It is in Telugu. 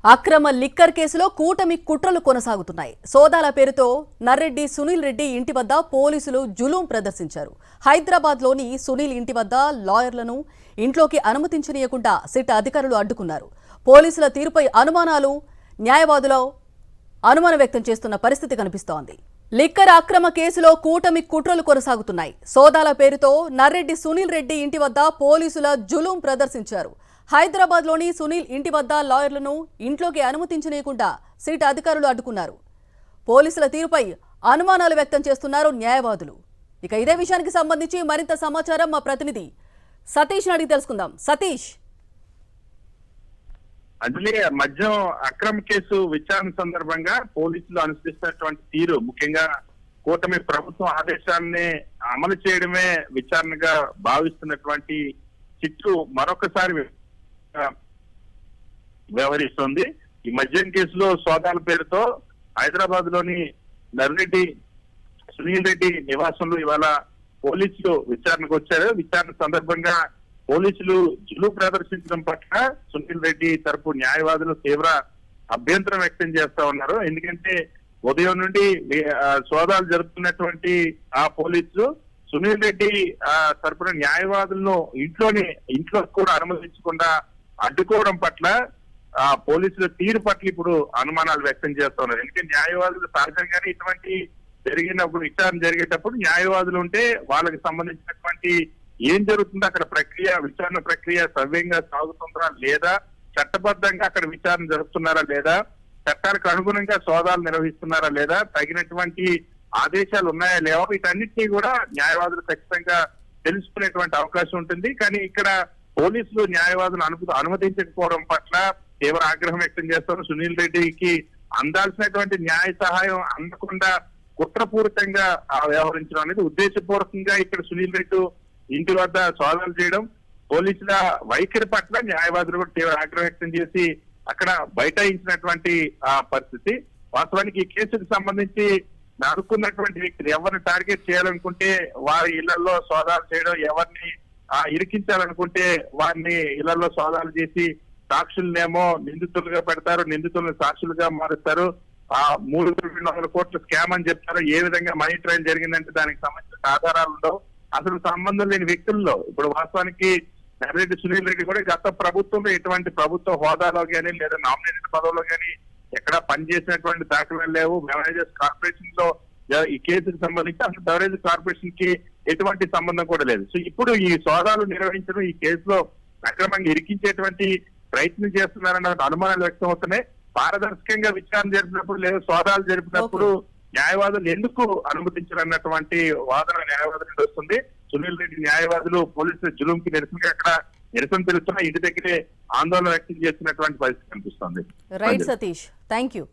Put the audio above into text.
అక్రమ లిక్కర్ కేసులో కూటమి కుట్రలు కొనసాగుతున్నాయి. సోదాల పేరుతో నర్రెడ్డి సునీల్ రెడ్డి ఇంటి వద్ద పోలీసులు జులుం ప్రదర్శించారు. హైదరాబాద్లోని సునీల్ ఇంటి వద్ద లాయర్లను ఇంట్లోకి అనుమతించనీయకుండా సిట్ అధికారులు అడ్డుకున్నారు. పోలీసుల తీరుపై న్యాయవాదులు అనుమానం వ్యక్తం చేస్తున్న పరిస్థితి కనిపిస్తోంది. లిక్కర్ అక్రమ కేసులో కూటమి కుట్రలు కొనసాగుతున్నాయి. సోదాల పేరుతో నర్రెడ్డి సునీల్ రెడ్డి ఇంటి వద్ద పోలీసుల జులుం ప్రదర్శించారు. హైదరాబాద్లోని సునీల్ ఇంటి వద్ద లాయర్లను ఇంట్లోకి అనుమతించనీయకుండా సిట్ అధికారులు అడ్డుకున్నారు. పోలీసుల తీరుపై అనుమానాలు వ్యక్తం చేస్తున్నారు న్యాయవాదులు. ఇక ఇదే విషయానికి సంబంధించి మరింత సమాచారం మా ప్రతినిధి సతీష్ అడిగి తెలుసుకుందాం. సతీష్, అంజలి, మద్యం అక్రమ కేసు విచారణ సందర్భంగా పోలీసులు అనుసరిస్తున్నటువంటి తీరు, ముఖ్యంగా కూటమి ప్రభుత్వం ఆదేశాలని అమలు చేయడమే విచారణగా భావిస్తున్నటువంటి చిట్టు మరొకసారి వ్యవహరిస్తోంది. ఈ మద్యం కేసులో సోదాల పేరుతో హైదరాబాద్ లోని నర్రెడ్డి సునీల్ రెడ్డి నివాసంలో ఇవాళ పోలీసులు విచారణకు వచ్చారు. విచారణ సందర్భంగా పోలీసులు జులు ప్రదర్శించడం పట్ల సునీల్ రెడ్డి తరపు న్యాయవాదులు తీవ్ర అభ్యంతరం వ్యక్తం చేస్తా ఉన్నారు. ఎందుకంటే ఉదయం నుండి సోదాలు జరుపుతున్నటువంటి ఆ పోలీసులు సునీల్ రెడ్డి తరపున న్యాయవాదులను ఇంట్లో కూడా అనుమతించకుండా అడ్డుకోవడం పట్ల పోలీసుల తీరు పట్ల ఇప్పుడు అనుమానాలు వ్యక్తం చేస్తా ఉన్నారు. ఎందుకంటే న్యాయవాదులు సహజంగానే ఇటువంటి జరిగినప్పుడు, విచారణ జరిగేటప్పుడు న్యాయవాదులు ఉంటే వాళ్ళకి సంబంధించినటువంటి ఏం జరుగుతుందో అక్కడ విచారణ ప్రక్రియ సవ్యంగా సాగుతుందా లేదా, చట్టబద్ధంగా అక్కడ విచారణ జరుపుతున్నారా లేదా, చట్టాలకు అనుగుణంగా సోదాలు నిర్వహిస్తున్నారా లేదా, తగినటువంటి ఆదేశాలు ఉన్నాయా లేవా, వీటన్నిటినీ కూడా న్యాయవాదులు ఖచ్చితంగా తెలుసుకునేటువంటి అవకాశం ఉంటుంది. కానీ ఇక్కడ పోలీసులు న్యాయవాదులు అనుమతించకపోవడం పట్ల తీవ్ర ఆగ్రహం వ్యక్తం చేస్తారు. సునీల్ రెడ్డికి అందాల్సినటువంటి న్యాయ సహాయం అందకుండా కుట్రపూరితంగా వ్యవహరించడం అనేది, ఉద్దేశపూర్వకంగా ఇక్కడ సునీల్ రెడ్డి ఇంటి వద్ద సోదాలు చేయడం, పోలీసుల వైఖరి పట్ల న్యాయవాదులు కూడా తీవ్ర ఆగ్రహం వ్యక్తం చేసి అక్కడ బైఠాయించినటువంటి పరిస్థితి. వాస్తవానికి ఈ కేసుకు సంబంధించి అనుకున్నటువంటి వ్యక్తులు ఎవరిని టార్గెట్ చేయాలనుకుంటే వారి ఇళ్లలో సోదాలు చేయడం, ఎవరిని ఇరికించాలనుకుంటే వారిని ఇళ్లలో సోదాలు చేసి సాక్షులనేమో నిందితులుగా పెడతారు, నిందితులను సాక్షులుగా మారుస్తారు, 300 కోట్ల స్కామ్ అని చెప్తారు. ఏ విధంగా మనీ ట్రయల్ జరిగిందంటే దానికి సంబంధించిన ఆధారాలు ఉండవు. అసలు సంబంధం లేని వ్యక్తుల్లో ఇప్పుడు వాస్తవానికి నర్రెడ్డి సునీల్ రెడ్డి కూడా గత ప్రభుత్వంలో ఎటువంటి ప్రభుత్వ హోదాలో కానీ లేదా నామినేటెడ్ పదవిలో కానీ ఎక్కడ పనిచేసినటువంటి దాఖలాలు లేవు. బెవరేజెస్ కార్పొరేషన్ లో ఈ కేసుకు సంబంధించి అసలు బెవరేజ్ కార్పొరేషన్ కి ఎటువంటి సంబంధం కూడా లేదు. సో ఇప్పుడు ఈ సోదాలు నిర్వహించడం, ఈ కేసులో అక్రమంగా ఇరికించేటువంటి ప్రయత్నం చేస్తున్నారన్న అనుమానాలు వ్యక్తం అవుతున్నాయి. పారదర్శకంగా విచారణ జరిపినప్పుడు లేదా సోదాలు జరిపినప్పుడు న్యాయవాదులు ఎందుకు అనుమతించారన్నటువంటి వాదన న్యాయవాదుల నుండి వస్తుంది. సునీల్ రెడ్డి న్యాయవాదులు పోలీసుల జులుంకి నిరసన తెలుస్తున్నా ఇంటి దగ్గరే ఆందోళన వ్యక్తం చేస్తున్నటువంటి పరిస్థితి కనిపిస్తుంది. Right Satish, thank you.